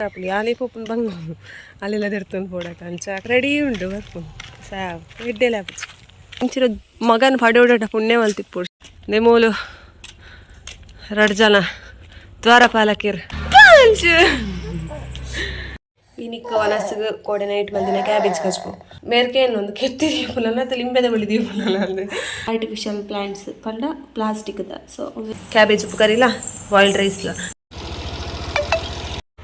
आपली आली पोपून बंग आलेला धरतून फोडत आणि रेडी उंडू बरपून साव ಎಡ್ಡೆಲ್ಲ ಇಂಚಿನ ಮಗನ ಪಡೆಯೋಡ ಪುಣ್ಯ ಮಲ್ತಿಪ್ಪು ನೆಮೋಲು ಎರಡು ಜನ ದ್ವಾರಪಾಲಕಿರು ಇನಿಕ್ಕ ವನಸ್ಸಿಗೆ ಕೋಡೆ ನೈಟ್ ಮಂದಿನ ಕ್ಯಾಬೇಜ್ ಕಚ್ಪು ಮೇರ್ಕೆ ಒಂದು ಕೆತ್ತಿ ದೀಪುಲನ ಅಥವಾ ಲಿಂಬೆದ ಬಳಿ ದೀಪುಲನ ಅಂದರೆ ಆರ್ಟಿಫಿಷಿಯಲ್ ಪ್ಲಾಂಟ್ಸ್ ಪಂಡ ಪ್ಲಾಸ್ಟಿಕ್ದ ಸೊ ಕ್ಯಾಬೇಜ್ ಉಪ್ಪು ಕರಿಲ್ಲ ಬಾಯ್ಲ್ಡ್ ರೈಸ್ಲ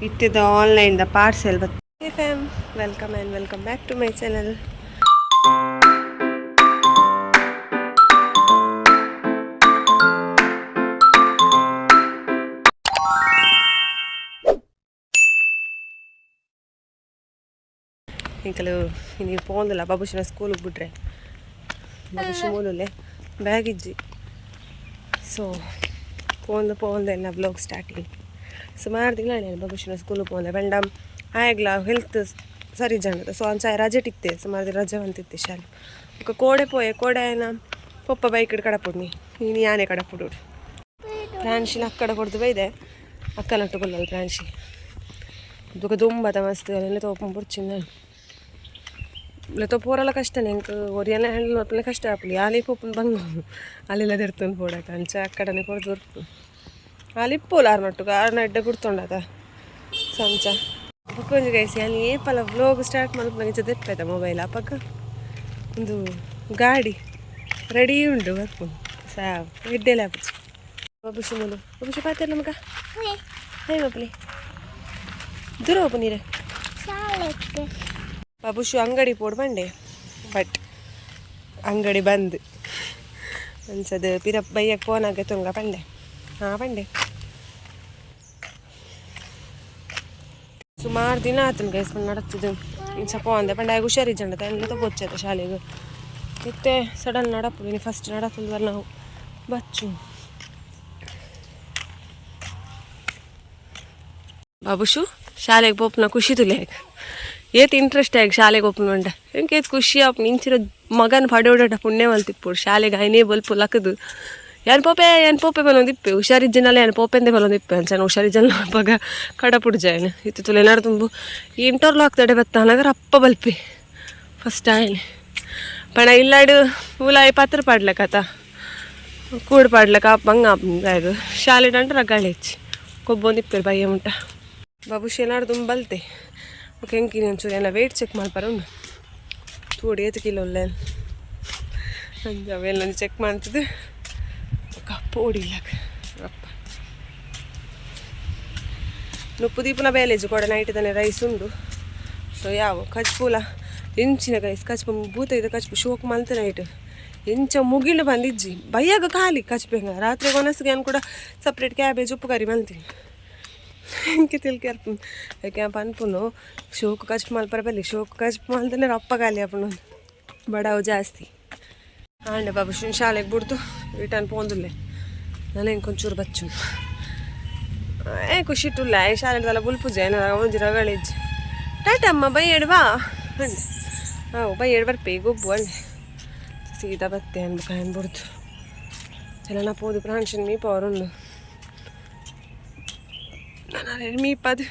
ಇತ್ತಿದ ಆನ್ಲೈನ್ ದ ಪಾರ್ಸೆಲ್ ಬತ್ hey fam welcome and welcome back to my channel. ಇಂಕಲು ನೀವು ಪೋಂದಿಲ್ಲ ಬಾಬುಶಿನ ಸ್ಕೂಲಿಗೆ ಬಿಟ್ರೆ ಬಾಬುಶಿ ಮೂಲಲೆ ಬ್ಯಾಗ್ ಇಜ್ಜಿ ಸೊ ಪೋಂದ ಬ್ಲಾಗ್ ಸ್ಟಾರ್ಟಿಂಗ್ ಸುಮಾರು ತಿಂಗಳು ಬಾಬುಶಿನ ಸ್ಕೂಲಿಗೆ ಪೋಂದೆ ಬಂಡ ಆಯ್ಗ್ಲ ಹೆಲ್ತ್ ಸರಿ ಜಣ್ಣದ ಸೊ ಅಂಚಾಯ ರಜೆ ಟಿಕ್ತೆ ಸುಮಾರು ರಜೆ ಅಂತಿತ್ತೆ ಶಾಲೆ ఒక కోడే ఆయన పప్ప బైక్ కడపడుని నేను యానే కడపడు ప్రాన్షిని అక్కడ కొడుతు పోయిదే అక్కనట్టుకున్నాను ప్రాన్షి ఒక దుంబత మస్తు అన్నీ తోపం పొడిచిందని లేతో పోరాల కష్టనే ఇంక ఒరియనే హ్యాండిల్ మొత్తం కష్ట అప్పుడు ఆలి పోపుని బంగ్ అల్లిలా తిడుతుంది పోడాక అంచ అక్కడనే కూడా దొరుకుతుంది ఆలిప్పోలు ఆరినట్టుగా ఆరిన అడ్డ గుర్తుండద సంచ కొంచెం కైసి అని ఏ పల వ్లాగ్ స్టార్ట్ మనకు తెప్పేదా ಮೊಬೈಲ್ ಆ ಪಕ್ಕ ಒಂದು ಗಾಡಿ ರೆಡಿ ಉಂಡು ಬರ್ಪುಂಡು ಸಾವ್ ಎಡ್ಡೆಲ್ಲ ಹಾಪುಚಿ ಬಾಬುಶಿ ಮೂಲು ಬಾಬುಶಿ ಪಾತ್ರ ನಮಗ ಹೇ ಮಕ್ಕಳಿ ದೂರ ಹೋಗು ನೀರೆ ಬಾಬುಶು ಅಂಗಡಿ ಪೋಡು ಬಂಡೆ ಬಟ್ ಅಂಗಡಿ ಬಂದ್ ಅನ್ಸದು ಪಿರ ಬೈಯಕ್ಕೆ ಫೋನಾಗೆ ತುಂಗ ಬಂಡೆ ಹಾಂ ಬಂಡೆ ಸುಮಾರು ದಿನ ಆತನ ಗೈಸ್ಕೊಂಡು ನಡತ್ತದು ಇನ್ನು ಸ್ವಲ್ಪ ಅಂದೆ ಬಂಡೆ ಆಗ ಹುಷಾರಿಜ್ಜಂಡ ಎಲ್ಲ ತಗೋಚ್ಚದ ಶಾಲೆಗೆ ಮತ್ತೆ ಸಡನ್ ನಡಪ್ಪು ನೀನು ಫಸ್ಟ್ ನಡತ್ತಲ್ವಲ್ಲ ನಾವು ಬಚ್ಚು ಬಾಬುಶು ಶಾಲೆಗೆ ಪೋಪ್ನ ಖುಷಿ ತುಲೆ ಏತ್ ಇಂಟ್ರೆಸ್ಟ್ ಆಗಿ ಶಾಲೆಗೆ ಓಪನ್ ಮಂಡ ಹೆಂಗೆ ಖುಷಿ ಆಪ್ ನಿಂಚಿನ ಮಗನ ಪಡೆಯೋಡ ಪುಣ್ಯ ಮಲ್ತಿಪ್ಪು ಶಾಲೆಗೆ ಐನೇ ಬಲ್ಪು ಲಕ್ಕದು ಏನು ಪೋಪೆ ಬಲೊಂದಿಪ್ಪೆ ಹುಷಾರಿಜ್ಜನಲ್ಲ ಏನು ಪೋಪೆಂದೆ ಬಲೊಂದಿಪ್ಪೆ ಅಂಚಾನ ಹುಷಾರಿಜ್ಜನ ಪಗ ಕಡಪುಡು ಜಾಯನ ಇತ್ತು ತುಲೆ ನಾಡು ತುಂಬು ಈ ಇಂಟರ್ಲಾಕ್ ತಡೆ ಬತ್ತಾನಗರ ಅಪ್ಪ ಬಲ್ಪೆ ಫಸ್ಟ್ ಆಯ್ನೆ ಪಣ ಇಲ್ಲಾಡು ಉಲಾಯಿ ಪತ್ರ ಪಾಡ್ಲಕತ್ತ ಕೂಡು ಪಾಡ್ಲಕ್ಕ ಅಪ್ಪಂಗ ಆಗ ಶಾಲೆ ಡಂಟ ರಗಾಳಿ ಹೆಚ್ಚಿ ಕೊಬ್ಬೊಂದಿಪ್ಪೆ ಬಯ್ಯ ಮುಟ್ಟ ಬಾಬುಶಿ ಏನಾಡು ತುಂಬ ಬಲ್ತೆ ಓಕೆ ಹೆಂಗೆ ಒಂಚೂರು ಎಲ್ಲ ವೆಯ್ಟ್ ಚೆಕ್ ಮಾಡ್ಪಾರ ಉಂಡು ತೋಡಿ ಏತು ಕಿಲೋ ಇಲ್ಲ ಅವೆಲ್ಲ ಚೆಕ್ ಮಾಡ್ತಿದ್ದು ಕಪ್ಪು ಓಡಿಲ್ಲಕ ಅಪ್ಪ ನುಪ್ಪು ದೀಪನ ಬೇಲೇಜು ಕೂಡ ನೈಟ್ ತಾನೆ ರೈಸ್ ಉಂಡು ಸೊ ಯಾವ ಕಚ್ಪೂಲ ಎಂಚಿನ ಕೈಸ್ ಕಚ್ಪು ಭೂತ ಇದು ಕಚ್ಪು ಶೋಕ್ ಮಲ್ತೆ ನೈಟ್ ಎಂಚ ಮುಗಿಲು ಬಂದಿಜ್ಜಿ ಬೈಯಾಗ ಖಾಲಿ ಕಚ್ಪೆಂಗ ರಾತ್ರಿ ಒನಸ್ಗೆ ಏನು ಕೂಡ ಸಪ್ರೇಟ್ ಕ್ಯಾಬೇಜ್ ಉಪ್ಪು ಕರಿ ಮಲ್ತೀನಿ ఇంక తెలికారు ಯಾಕೆ ಅನ್ಪುನು ಶೋಕು ಕಚ್ಪು ಮಲ್ಪರ ಬಲ್ಲಿ ಶೋಕು ಕಚ್ಪು ಮಲ್ತಂದ್ರೆ ಅಪ್ಪ ಖಾಲಿ ಅಪ್ಪನು ಬಡವು ಜಾಸ್ತಿ ಆಂಡೆ ಬಾಬುಶಿನ ಶಾಲೆಗೆ ಬಿಡ್ತು ರಿಟರ್ನ್ ಪೋಂದುಲ್ಲೆ ನಾನು ಹೆಂಗೆ ಕೊಂಚೂರು ಬಚ್ಚು ಖುಷಿ ಟುಲ್ಲ ಶಾಲೆದಲ್ಲ ಬುಲ್ಪುಜೆ ಏನಾರ ಒಂಜಿ ರಗಳಿಜ್ಜಿ ಟಾಟಮ್ಮ ಬೈಯೇಡು ಬಾ ಅಂಡೆ ಹಾವು ಬೈಯೇಡು ಬರ್ಪೆ ಗೊಬ್ಬು ಅಂಡೆ ಸೀದಾ ಬತ್ತೆ ಅನ್ಬೇಕು ಅನ್ಬಿಡ್ತು ಎಲ್ಲ ನಾ ಪೋದು ಪ್ರಾನ್ಷನ್ ಮೀಪವರುಂಡು ನಾನು ಮೀಪದು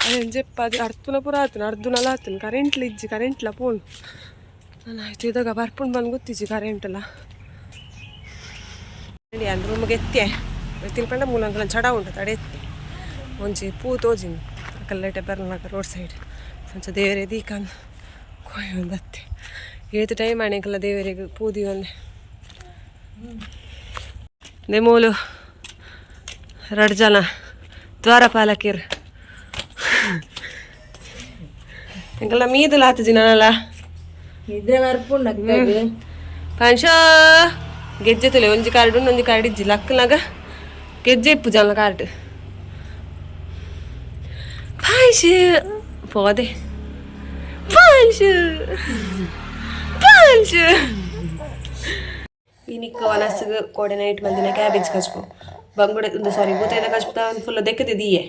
ಅದೇನು చెప్పదు అర్తున పురాతున అర్ధునల ఆతున కరెంట్లు ఇజ్జి కరెంట్ల పోను ನಾನು ಆಯ್ತು ಇದಾಗ ಬರ್ಪುಂಡು ಬಂದು ಗೊತ್ತಿಜ್ಜಿ ಕರೆಂಟಲ್ಲ ನಡಿ ಅಂದ್ರೆ ರೂಮಿಗೆ ಎತ್ತೆ ತಿನ್ಪಂಡ ಮೂಲಂಕಲ ಚಡ ಉಂಟು ತಡೆ ಎತ್ತಿ ಒಂಜಿ ಪೂ ತೋಜಿನಿ ಅಕ್ಕಲ್ಲೈಟೆ ಬರ್ನಾಕ ರೋಡ್ ಸೈಡ್ ಸಂಚ ದೇವರೇ ದೀಕಂದು ಕೊಯ್ ಒಂದು ಅತ್ತೆ ಏತು ಟೈಮ್ ಆಣೆಕಲ್ಲ ದೇವರಿಗೆ ಪೂದಿ ಒಂದೆ ನೆಮೋಲು ಎರಡು ಜನ ದ್ವಾರಪಾಲಕಿರು ఇంకల్లా మీద లాత జినాల నిద్ర వరకు పంచ ಗೆಜ್ಜೆತಲೆ ಒಂಜಿ ಕಾರ್ಡು ಒಂಜಿ ಕಾರ್ಡ್ ಇಜ್ಜಿ ಲಕ್ಕನಾಗ ಗೆಜ್ಜೆ ಇಪ್ಪು ಜನ ಕಾರ್ಡ್ ಪಾಂಚ పోదే ಪಾಂಚ ಪಾಂಚ ಇನಿಕ್ಕ ವನಸ್ಸಿಗೆ ಕೋಡೆ ನೈಟ್ ಮಂದಿನ ಕ್ಯಾಬೇಜ್ ಕಚ್ಪು ಬಂಗುಡೆ ಸಾರಿ ಭೂತೈದ ಕಚ್ಪುತ್ತಾ ಫುಲ್ ದೆಕ್ಕತಿದೀಯೆ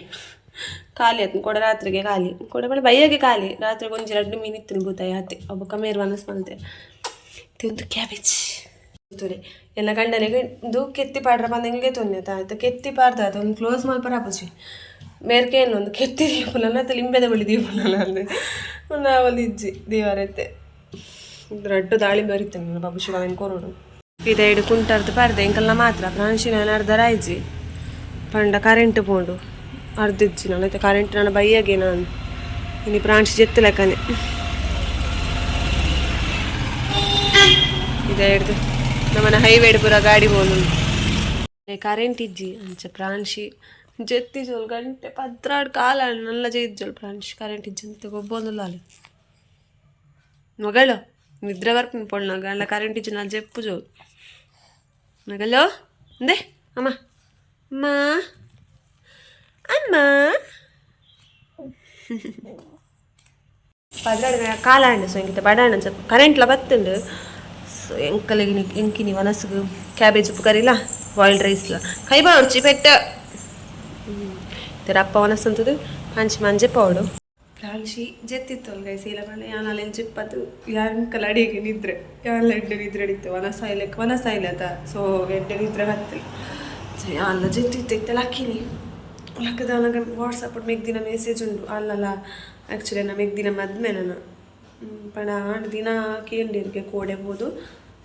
ಖಾಲಿ ಆಯ್ತು ಕೊಡ ರಾತ್ರಿಗೆ ಖಾಲಿ ಕೊಡ ಬಳಿ ಬೈಯಾಗೆ ಖಾಲಿ ರಾತ್ರಿಗೆ ಒಂಜಿ 2 ಮೀನು ಇತ್ತು ಭೂತಾಯಿ ಹತ್ತೆ ಒಬ್ಬ ಕಮೇರು ಮನಸ್ಸು ಮಲ್ತೆ ತಿಂದು ಕ್ಯಾಬೇಜ್ ತೋರಿ ಎಲ್ಲ ಗಂಡನಿಗೆ ಇದು ಕೆತ್ತಿ ಪಾಡ್ರ ಬಂದಂಗೆ ತೊನ್ನೆ ಆಯ್ತು ಕೆತ್ತಿ ಪಾಡ್ದ ಅದು ಒಂದು ಕ್ಲೋಸ್ ಮಲ್ಪರ ಹಾಪುಚಿ ಮೇರ್ಕೇನು ಒಂದು ಕೆತ್ತಿ ದೀಪನ ಅಥವಾ ಲಿಂಬೆದ ಬಳಿ ದೀಪನ ಅಂದರೆ ಒಂದು ಇಜ್ಜಿ ದೇವರೈತೆ ರಡ್ಡು ದಾಳಿಂಬೆ ಬರೀತೇನೆ ನನ್ನ ಬಾಬು ಶಿವನ್ ಕೊರೋಡು ಇದೈಡು ಕುಂಟರ್ದು ಪಾರ್ದೆ ಎಂಕಲ್ನ ಮಾತ್ರ ಪ್ರಾಣಿನ ಅರ್ಧ ರಾಯ್ಜಿ ಪಂಡ ಕರೆಂಟ್ ಪೋಂಡು ಅರ್ಧ ಇಜ್ಜಿ ನಾನು అయితే ಕರೆಂಟ್ ನನ್ನ ಬೈಯಾಗೆ ನಾನು ಇನ್ನು ಪ್ರಾಣಿಸಿ ಜೆತ್ತು ಲೆಕ್ಕನೆ ಇದೈಡ್ದು ನಮ್ಮನ ಹೈವೇಡ್ ಪೂರ ಗಾಡಿ ಹೋನು ಕರೆಂಟ್ ಇಜ್ಜಿ ಅಂಚ ಪ್ರಾಣಿಸಿ ಜೆತ್ತಿ ಜೋಲ್ ಗಂಟೆ ಪದ್ರಾಡ್ ಕಾಲ ನಲ್ಲ ಜೈಜ್ಜೋಲ್ ಪ್ರಾಣಿಸಿ ಕರೆಂಟ್ ಇಜ್ಜಿ ಅಂತ ಗೊಬ್ಬೊಂದುಲ್ಲ ಅಲ್ಲಿ ಮಗಳು ನಿದ್ರೆ ಬರ್ಪು ಪೊಳ್ಳ ಗಂಡ ಕರೆಂಟ್ ಇಜ್ಜಿ ನಾ ಜೆಪ್ಪು ಜೋಲ್ ಮಗಳು ಅಂದೆ ಅಮ್ಮ ಅಮ್ಮ ಅಮ್ಮ ಪದ್ರಾಡ್ ಕಾಲ ಅಂಡು ಸೊ ಇಂಕಿತ ಬಡಾಣ ಸ್ವಲ್ಪ ಕರೆಂಟ್ಲ ಬತ್ತುಂಡು ಸೊ ಎಂಕಲಿಗೆ ಎಂಕಿನಿ ವನಸ್ಸು ಕ್ಯಾಬೇಜ್ ಉಪ್ಪು ಕರಿಲ್ಲ ಬಾಯ್ಲ್ಡ್ ರೈಸ್ಲ ಕೈ ಬಾಡ್ಚಿ ಪೆಟ್ಟ ರಪ್ಪ ವನಸ್ಸಂತದು ಪಂಚ್ ಮಂಜೆ ಪೌಡು ಪ್ರಾಣಿಸಿ ಜೆತ್ತಿತ್ತು ಅಲ್ಗೈ ಸೀಲ ಬಣ್ಣ ಯಾನಲ್ಲ ಚಿಪ್ಪತ್ತು ಯಾನ್ಕಲ್ ಅಡಿಗೆ ನಿದ್ರೆ ಯಾನಲ್ಲ ಎಡ್ಡೆ ನಿದ್ರೆ ಹಿಡಿತು ವನಸಾಯಿಲೆ ಅದ ಸೊ ಎಡ್ಡೆ ನಿದ್ರೆ ಬರ್ತಲ್ಲ ಸೊ ಯಾನಲ್ಲ ಜೆತ್ತಿತ್ತು ಲಕ್ಕಿನಿ ಲಕ್ಕದ ನನಗೆ ವಾಟ್ಸಪ್ ಮೆಗ್ದಿನ ಮೆಸೇಜ್ ಉಂಡು ಅಲ್ಲಲ್ಲ ಆ್ಯಕ್ಚುಲಿ ನಾ ಮೆಗ್ದಿನ ಮದ್ಮೆ ನಾನು ಪಣ ಆಂಡ್ ದಿನ ಕೇಂದ್ರಿಗೆ ಕೋಡೆಬೋದು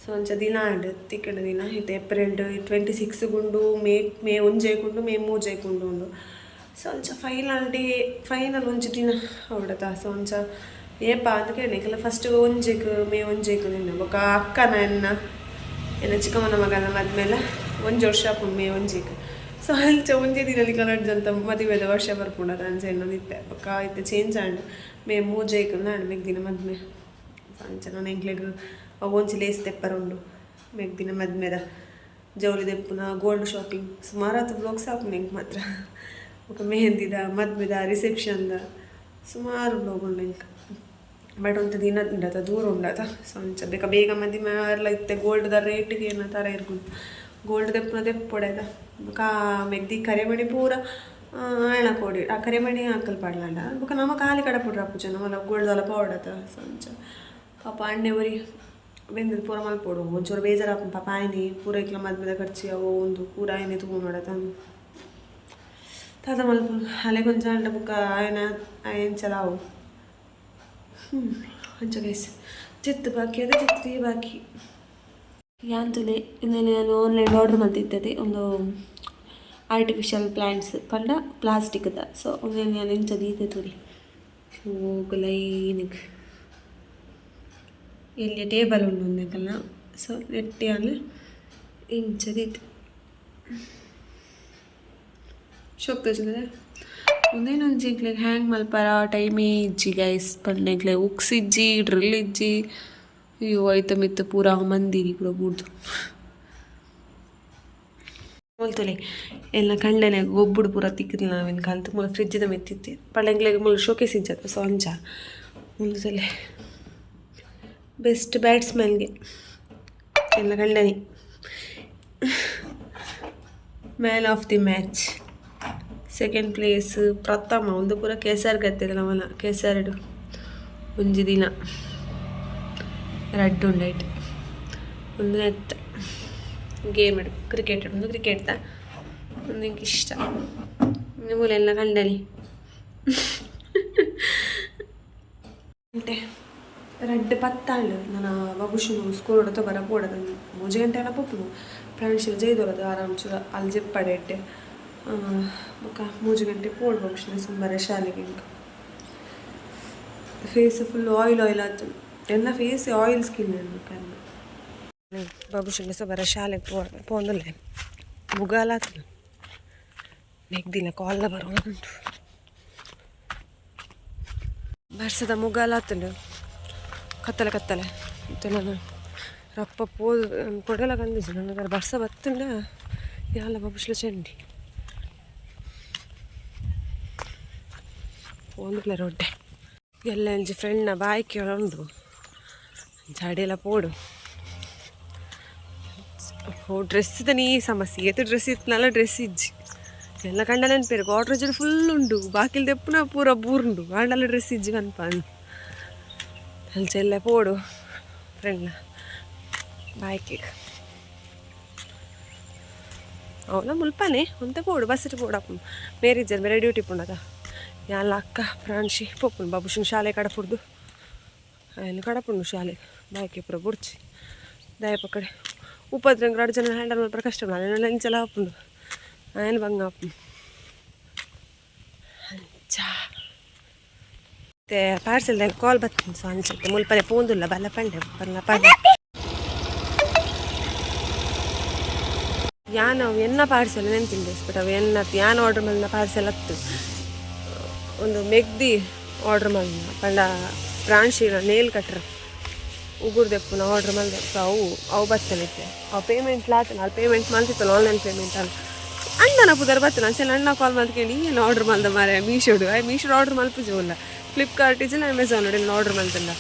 ಸೊ ಒಂಚ ದಿನ ಆಂಡ್ ತಿಕ್ಕಡ ದಿನ ಇದು ಏಪ್ರಿಲ್ 26 ಗುಂಡು ಮೇ 1 ಗುಂಡು ಮೇ 3 ಗುಂಡು ಉಂಡು ಸೊ ಒಂಚ ಫೈನಲ್ ಒಂಚು ದಿನ ಹೊಡತ ಸೊ ಒಂಚ ಏಪ ಅಂತ ಕೇಳಲಿಕ್ಕೆಲ್ಲ ಫಸ್ಟ್ ಮೇ 1 ನಿನ್ನ ಬೊಕ್ಕ ಅಕ್ಕನ ಎನ್ನ ಚಿಕ್ಕಮ್ಮನ ಮಗನ ಮದ್ಮೇಲೆ 1 ವರ್ಷ ಮೇ 1 ಸೊ ಅಂಚ ಒಂದೇ ದಿನಲ್ಲಿ ಕನ್ನಡದಂತ ಮದುವೆದ ವರ್ಷ ಬರ್ಕೊಂಡದ ಅಂಚ ಇನ್ನೊಂದಿತ್ತೆ ಬೊಕ್ಕ ಇತ್ತೆ ಚೇಂಜ್ ಆಂಡ್ ಮೇ 3 ನಾಡು ಮೆಗ್ದಿನ ಮದ್ಮೆ ಅಂಚ ನಾನು ಎಂಕ್ಲೆಗ್ ಒಂಚಿ ಲೇಸ್ ತೆಪ್ಪರುಂಡು ಮೆಗ್ದಿನ ಮದ್ಮೆದ ಜವಳಿ ದೆಪ್ಪುನ ಗೋಲ್ಡ್ ಶಾಪಿಂಗ್ ಸುಮಾರು ಬ್ಲಾಗ್ಸ್ ಹಾಕೊಂಡು ಹೆಂಗೆ ಮಾತ್ರ ఒక ಮೆಹಂದಿದ ಮದ್ಮೆದ ರಿಸೆಪ್ಷನ್ದ ಸುಮಾರು ಬ್ಲಾಗ್ ಉಂಡು ಇಂಕ ಬಟ್ ಒಂದು ದಿನ ಉಂಡತ ದೂರ ಉಂಡತ ಸೊ ಅಂಚ ಬೇಕಾ ಬೇಗ ಮದಿಮೆ ಎಲ್ಲ ಇತ್ತೆ ಗೋಲ್ಡ್ದ ರೇಟಿಗೆ ಏನೋ ಥರ ಇರ್ಕೊಂಡು ಗೋಲ್ಡ್ ದೆಪ್ಪನ ದೆಪ್ಪೊಡೆದ ಕಾ ಮೆಗ್ದಿ ಕರೆಮಣಿ ಪೂರ ಆಯಣ ಕೊಡಿ ಆ ಕರೆಮಣಿ ಹಾಕಲ್ ಪಾಡ್ಲಾಂಡ ಬೊಕ ನಮ್ಮ ಖಾಲಿ ಕಡೆ ಪುಡ್ರ ಪೂಜೆ ನಮ್ಮಲ್ಲ ಗೋಲ್ಡ್ ಎಲ್ಲ ಪೌಡತ ಸೊ ಅಂಚ ಪಾಪ ಅಣ್ಣೆ ಬರಿ ಬೆಂದದ ಪೂರ ಮಲ್ಪೋಡು ಒಂಚೂರು ಬೇಜಾರ ಪಾಪ ಆಯ್ನಿ ಪೂರ ಇಕ್ಲ ಮದ್ಮೆದ ಖರ್ಚಿ ಅವು ಒಂದು ಪೂರ ಆಯ್ನೆ ತಗೊಂಡು ನೋಡತ ತಾತ ಮಲ್ಪ ಅಲೆ ಕೊಂಚ ಅಂಡ ಬುಕ್ಕ ಆಯ್ನ ಎಂಚಲ ಅವು ಅಂಚ ಗೈಸ್ ಚಿತ್ತು ಬಾಕಿ ಅದೇ ಚಿತ್ತಿ ಬಾಕಿ ಯಾಂತಲೆ ಇನ್ನೇನು ನಾನು ಆನ್ಲೈನ್ ಆರ್ಡರ್ ಮಾಡ್ತಿದ್ದೆ ಒಂದು ಆರ್ಟಿಫಿಷಿಯಲ್ ಪ್ಲ್ಯಾಂಟ್ಸ್ ಪಂಡ ಪ್ಲಾಸ್ಟಿಕ್ದ ಸೊ ಒಂದೇನು ನಾನು ಎಂಚದೀತೆ ತುರಿ ಹೋಗಲೈನಿಗೆ ಎಲ್ಲಿ ಟೇಬಲ್ ಉಂಡು ಒಂದಕ್ಕಲ್ಲ ಸೊ ನೆಟ್ಟಿ ಅಲ್ಲಿ ಇಂಚದೀತೆ ಶೋಕ್ತದೆ ಒಂದೇನೊಂದು ಜಿಂಕ್ಲೆಗೆ ಹ್ಯಾಂಗ್ ಮಲ್ಪಾರ ಟೈಮೇ ಇಜ್ಜಿ ಗೈಸ್ ಪಂಡೆಗ್ಲೆ ಉಕ್ಸ್ ಇಜ್ಜಿ ಡ್ರಿಲ್ ಇಜ್ಜಿ ಅಯ್ಯೋ ಆಯ್ತು ಮಿತ್ತು ಪೂರ ಮಂದಿರಿ ಪೂರ ಬೂಡ್ದು ಹೋಲ್ತಲೆ ಎಲ್ಲ ಕಂಡನೆ ಗೊಬ್ಬುಡು ಪೂರ ತಿಕ್ಕಿದ್ಲ ನಾವೇನು ಕಲ್ತು ಮೂಲ ಫ್ರಿಜ್ಜಿದ ಮೆತ್ತಿತ್ತೆ ಪಳ್ಳೆಂಗ್ಲೆಗೆ ಮೂಲ ಶೋಕೇಸ್ ಇಜ್ಜದ ಸೊ ಅಂಚ ಮುಲ್ಸಲೆ ಬೆಸ್ಟ್ ಬ್ಯಾಟ್ಸ್ಮನ್ಗೆ ಎಲ್ಲ ಕಂಡನಿ man of the match second place ಪ್ರಥಮ ಒಂದು ಪೂರ ಕೆಸರು ಗತ್ತಿದೆ ನಮ್ಮನ ಕೆಸರಡು ಒಂಜಿ ದಿನ ರಡ್ಡು ಉಂಡಾಯ್ತು ಒಂದು ನೆತ್ತ ಗೇಮ್ ಇಡು ಕ್ರಿಕೆಟ್ ಒಂದು ಕ್ರಿಕೆಟ್ದ ಒಂದು ನಿಂಗೆ ಇಷ್ಟ ಮೂಲೆಲ್ಲ ಕಂಡನಿ ಅಂತೆ ರಡ್ಡು ಪತ್ತಾಂಡು ನನ್ನ ಬಾಬುಶನು ಸ್ಕೂಲ್ ಹೊಡೆತ ಬರ ಪೋಡದ 3 ಗಂಟೆ ಎಲ್ಲ ಪಪ್ಪನು ಫ್ರೆಂಡ್ಸ್ ಜೈದೋರದು ಆರಾಮ್ಸು ಅಲ್ಲಿ ಜೆಪ್ಪಡೆ ಇಟ್ಟೆ ಬೊಕ್ಕ 3 ಗಂಟೆ ಪೋಡ್ ಬಾಬುಶನ ಸುಂಬರ ಶಾಲೆಗೆ ಇಂಕ ಫೇಸ್ ಫುಲ್ ಆಯಿಲ್ ಆಯ್ತು ಎಲ್ಲ ಫೇಸ್ ಆಯಿಲ್ ಸ್ಕಿನ್ ಅನ್ಬೇಕನ್ನ ಬಾಬುಶನ ಸಹ ಬರ ಶಾಲೆಗೆ ಪೋಂದಲ್ಲೇ ಮುಗಾಲಾತು ಮೆಗ್ದಿನ ಕಾಲ್ನ ಬರೋದು ಬರ್ಸದ ಮುಗಾಲಾತುಂಡು ಕತ್ತಲೆ ಮತ್ತು ನಾನು ರಪ್ಪ ಪೋದು ಕೊಡೆಲ್ಲ ಕಂಡಿದ್ದೆ ನನಗೆ ಬರ್ಸ ಬತ್ತಂಡ ಯಾಲ ಬಾಬುಶ್ಲ ಚಂಡಿ ಒಂದುಪ್ಲೆ ರೊಡ್ಡೆ ಎಲ್ಲ ಎಂಜಿ ಫ್ರೆಂಡ್ನ ಬಾಯಿ ಕೇಳೊಂಡು ಜಾಡೆಲ್ಲ ಪೋಡು ಡ್ರೆಸ್ದ ನೀ ಸಮಸ್ಯೆ ಏತು ಡ್ರೆಸ್ ಇತ್ತನಲ್ಲ ಡ್ರೆಸ್ ಇಜ್ಜಿ ಎಲ್ಲ ಕಂಡಲ ನೆನಪೇರು ಗಾಡ್ರೇಜ್ ಫುಲ್ ಉಂಡು ಬಾಕಿಲ್ ದೆಪ್ಪುನ ಪೂರ ಬೂರುಂಡು ಕಾಂಡಲ ಡ್ರೆಸ್ ಇಜ್ಜಿ ಕನ್ಪ ಅಂಚೆಲ್ಲ ಪೋಡು ಫ್ರೆಂಡ್ನ ಬಾಯ್ಕೆ ಅವನ ಮುಲ್ಪನೆ ಒಂತೆ ಪೋಡು ಬಸ್ಸಿಟ್ಟು ಪೋಡಪ್ಪ ಮೇರೆ ಇಜ್ಜರ್ ಬೇರೆ ಡ್ಯೂಟಿ ಪುಂಡದ ಯಾಲ ಅಕ್ಕ ಪ್ರಾಂಶಿ ಪೋಪುನು ಬಾಬುಶಿನ ಶಾಲೆ ಕಡಪುಡ್ದು ఆయన కడపండు ಶಾಲೆ ಬಾಯ್ಕೆ ಪುರ ಬುಡ್ಚಿ ದಯಪ ಕಡೆ ಉಪದ್ರಂಗ 2 ಜನ ಹ್ಯಾಂಡಲ್ ಮಾಡ್ರೆ ಕಷ್ಟ ನಾನು ನೆಂಚಲ ಹಾಪುಂಡು ఆయన ಬಂಗ ಹಾಪು ಅಂಚಾ ಮತ್ತೆ ಪಾರ್ಸೆಲ್ದಾಗ ಕಾಲ್ ಬರ್ತದೆ ಸೊ ಅನ್ಸುತ್ತೆ ಮುಲ್ಪನೆ ಪೋಂದುಲ್ಲ ಬಲ್ಲ ಪಂಡೆ ಬಲ್ಲ ಪಂಡೆ ಯಾನು ಎನ್ನ ಪಾರ್ಸೆಲ್ ನೆಂತಿಂದೆ ಬಟ್ ಅವು ಎನ್ನ ಯಾನು ಆರ್ಡ್ರ್ ಮಾಡಿದ ಪಾರ್ಸೆಲ್ ಹತ್ತು ಒಂದು ಮೆಗ್ದಿ ಆರ್ಡ್ರ್ ಮಾಡಿದ ಪಂಡ ಪ್ರಾಂಶೀರ ನೇಲ್ ಕಟ್ರ ಉಗುರ್ದೆಪ್ಪು ನಾ ಆರ್ಡ್ರ್ ಮಾಡಿದೆ ಸೊ ಅವು ಬರ್ತಲಿತ್ತೆ ಅವು ಪೇಮೆಂಟ್ ಲಾತ ನಾನು ಪೇಮೆಂಟ್ ಮಾಡ್ತಿತ್ತಲ್ಲ ಆನ್ಲೈನ್ ಪೇಮೆಂಟ್ ಅಲ್ಲ ಅಣ್ಣನ ಪುದರ್ ಬರ್ತಾನೆ ಅಂಚೆ ಅಣ್ಣ ಕಾಲ್ ಮಾಡ್ಕೊಂಡು ಏನು ಆರ್ಡ್ರ್ ಮಾಡ್ದೆ ಮಾರೆ ಮೀಶೋಡು ಮೀಶೋಡು ಆರ್ಡ್ರ್ ಮಲ್ಪಿಜೋಲ್ಲ ಫ್ಲಿಪ್ಕಾರ್ಟ್ ಇಜ್ಜಿಲ್ಲ ಅಮೆಝಾನ್ ನೋಡಿ ಆರ್ಡ್ರ್ ಮಾಡ್ತಲ್ಲ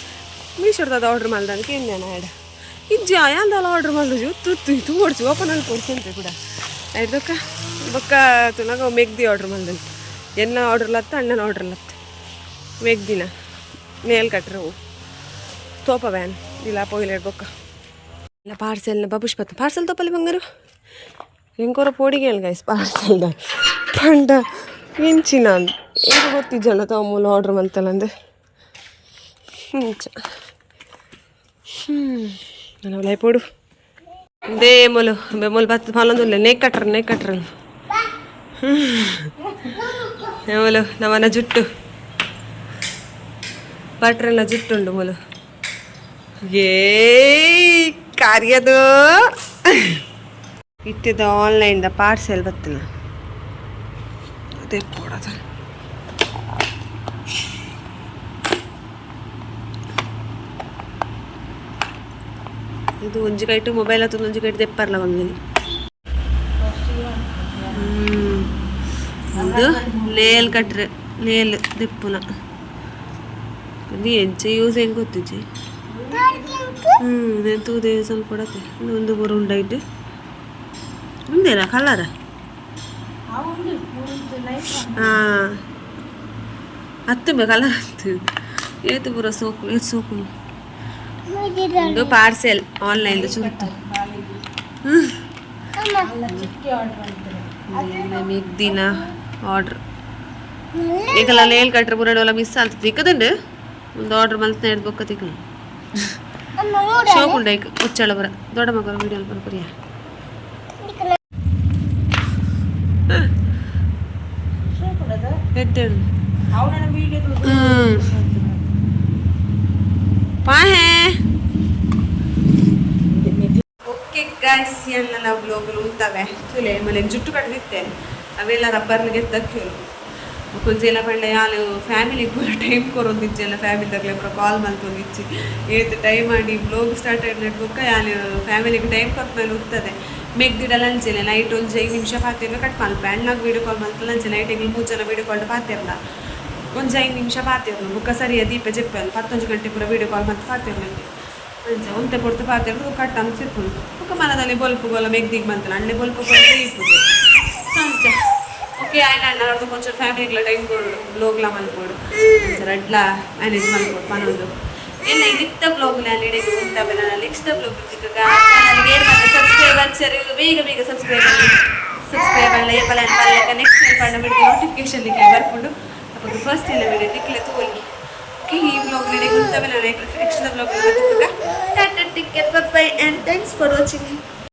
ಮೀಶೋಡ್ದು ಅದು ಆರ್ಡ್ರ್ ಮಾಡ್ದೆ ಅಂತ ಕೇಳಿ ನಾನು ಆ್ಯಡ್ ಇಜ್ಜಿ ಯಾಂದಲ್ಲ ಆರ್ಡ್ರ್ ಮಾಡಿದ್ರು ತುತ್ತು ಓಡಿಸಿ ಓಪನ್ ಅಲ್ಲಿ ಕೊಡ್ಸಂತೆ ಕೂಡ ಆಯ್ತಕ್ಕ ಬೊಕ್ಕ ತುನಾಗ ಮೆಗ್ದಿ ಆರ್ಡ್ರ್ ಮಾಡ್ದೆ ಎನ್ನ ಆರ್ಡ್ರ್ಲತ್ತ ಅಣ್ಣನ ಆರ್ಡ್ರ್ಲತ್ತ ಮೆಗ್ದಿನ ನೇಲ್ ಕಟ್ರು ತೋಪ ವ್ಯಾನ್ ಇಲ್ಲ ಪೋಯಿಲೆ ಬೊಕ್ಕ ಇಲ್ಲ ಪಾರ್ಸೆಲ್ನ ಬಬುಷ್ ಬತ್ತ ಪಾರ್ಸೆಲ್ ತೋಪಲ್ಲಿ ಬಂಗಾರು ಹೆಂಗೋರ ಪೋಡಿಗೆ ಅಲ್ಲ ಗೈಸ್ ಪಾರ್ಸೆಲ್ದ ಪಂಡ ಇಂಚಿನ ಈಗ ಗೊತ್ತಿಜ್ಜಣ್ಣ ತಮ್ಮೂಲ ಆರ್ಡ್ರ್ ಮಾಡ್ತಲ್ಲಂದೆ ಇಂಚ ನಾನು ಲೈ ಪೋಡು ದೇ ಮೊಲು ಬೆಮೊಲು ಬತ್ತು ಮಲೊಂದುಲ್ಲ ನೇಕ್ ಕಟ್ರ ಮೊಲು ನಮ್ಮನ ಜುಟ್ಟು ಭಟ್ರೆಲ್ಲ ಜುಟ್ಟುಂಡು ಮೊಲು ಏ ಕಾರ್ಯದು ಇತ್ತಿದ ಆನ್ಲೈನ್ದ ಪಾರ್ಸೆಲ್ ಬತ್ತಿಲ್ಲ ಅದೇ ಪೋಡದ ಇದು ಒಂಜಿ ಕೈಟು ಮೊಬೈಲ್ ಹತ್ತು ಒಂಜಿ ಕೈಟು ತೆಪ್ಪರ್ಲ ಬಂಗಲಿ ಇದು ನೇಲ್ ಕಟ್ರೆ ನೇಲ್ ದೆಪ್ಪುನ ಅದು ಎಂಚೆ ಯೂಸ್ ಹೆಂಗೆ ಗೊತ್ತಿಜ್ಜಿ నేను తూదే ಸ್ವಲ್ಪ ಕೊಡತ್ತೆ ಒಂದು ಮೂರು ಉಂಡೈಟ್ ఉందేనా కలర్ ಹತ್ತು ಕಲರ್ ಹತ್ತು ಏತು ಪೂರ ಸೋಕು ಏತು ಸೋಕು ಒಂದು ಪಾರ್ಸೆಲ್ ಆನ್ಲೈನ್ದು ಚೂತ್ತು ಮೆಗ್ದಿನ ಆರ್ಡ್ರ್ ಈಗೆಲ್ಲ ನೇಲ್ ಕಟ್ರೆ ಪೂರ ಮಿಸ್ ಆಗ್ತದೆ ತಿಕ್ಕದಂಡು ಒಂದು ಆರ್ಡ್ರ್ ಮಲ್ತನ ಹಿಡ್ದು ಬೊಕ್ಕ ತಿಕ್ಕನು ಶೋಕುಂಡ ಈಗ ಉಚ್ಚಳ ಬರ ದೊಡ್ಡ ಮಗರ ವಿಡಿಯೋಲ್ ಬರ ಬರಿಯ ಓಕೆ ಗೈಸ್ ಎಲ್ಲ ಬ್ಲಾಗ್ಗಳು ಉಂಟವೆ ತುಲೆ ಮನೆ ಜುಟ್ಟು ಕಟ್ಟಿದ್ದೆ ಅವೆಲ್ಲ ರಬ್ಬರ್ಗೆ ತಕ್ಕಿರು ಕೊಂಚೆಲ್ಲ ಪಂಡ ಯಾಲು ಫ್ಯಾಮಿಲಿಗೆ ಪೂರ ಟೈಮ್ ಕೊರೊಂದಿಜ್ಜೆಲ್ಲ ಫ್ಯಾಮಿಲಿದಾಗಲೇ ಪೂರ ಕಾಲ್ ಮಲ್ತೊಂದಿಚ್ಚಿ ಏತು ಟೈಮ್ ಮಾಡಿ ಬ್ಲಾಗ್ ಸ್ಟಾರ್ಟ್ ಆಡಿನಟ್ಬೊಕ್ಕ ಯಾಲು ಫ್ಯಾಮಿಲಿಗೆ ಟೈಮ್ ಕೊಟ್ಟ ಮೇಲೆ ಉತ್ತದೆ ಮೆಗ್ದಿಡಲ್ಲ ಅಂಚೆಲೆ ನೈಟ್ ಒಂದು 5 ನಿಮಿಷ ಪಾತಿರ್ಲ ಕಟ್ ಮಲ್ಪ ಅಣ್ಣಗೆ ವೀಡಿಯೋ ಕಾಲ್ ಮಲ್ತಲ್ಲ ಅಂಚೆ ನೈಟಿಗೆ 3 ಜನ ವೀಡಿಯೋ ಕಾಲ್ ಪಾತಿರ್ಲ ಒಂದು 5 ನಿಮಿಷ ಪಾತಿರ್ಲು ಬುಕ್ಕ ಸರಿಯ ದೀಪ ಜೆಪ್ಪಲ್ಲ 11 ಗಂಟೆ ಪೂರ ವೀಡಿಯೋ ಕಾಲ್ ಮತ್ತೆ ಪಾತಿರ್ಲಂಗೆ ಅಂಚೆ ಒಂತೆ ಕೊಡ್ತು ಪಾತಿರ್ಲು ಕಟ್ ಅಂತ ಸಿಪ್ಪುಂಡು ಬುಕ್ಕ ಮನದಲ್ಲಿ ಬೊಲ್ಪುಗೋಲ್ಲ ಮೆಗ್ದಿಗೆ ಬಂತಲ್ಲ ಅಣ್ಣೆ ಬೊಲ್ಪು ಕೊಟ್ಟು ಇಪ್ಪುದು ಅಂಚೆ ಓಕೆ ಆಯ್ತು ಅಣ್ಣ ಅವ್ರದ್ದು ಕೊಂಚ ಫ್ಯಾಮಿಲಿಗೆಲ್ಲ ಟೈಮ್ ಕೊಡು ಬ್ಲಾಗ್ಲ ಮಲ್ಕೊಡು ಒಂಚೂರು ಅಡ್ಲ ಮ್ಯಾನೇಜ್ ಮಲ್ಕೊಡು ಮನೊಂದು ಎಲ್ಲ ಇದಿತ್ತ ಬ್ಲಾಗ್ನ ಅಲ್ಲಿ ಉಂಟಾವೆ ನಾನು ನೆಕ್ಸ್ಟ್ ಬ್ಲಾಗ್ ಚಾನಲ್ಗೆ ಏನು ಮಾಡಿ ಸಬ್ಸ್ಕ್ರೈಬ್ ಬೇಗ ಸಬ್ಸ್ಕ್ರೈಬ್ ಅಲ್ಲ ಏಪಲ್ಲ ನೆಕ್ಸ್ಟ್ ಪಂಡ ಬಿಟ್ಟು ನೋಟಿಫಿಕೇಶನ್ ಬರ್ಕೊಂಡು ಅಪ್ಪ ಫಸ್ಟ್ ಇಲ್ಲ ವಿಡಿಯೋ ತಿಕ್ಲೆ ತೋಲಿ ಓಕೆ ಈ ಬ್ಲಾಗ್ ಉಂಟಾವೆ ನಾನು next blog Tata take care bye and thanks for watching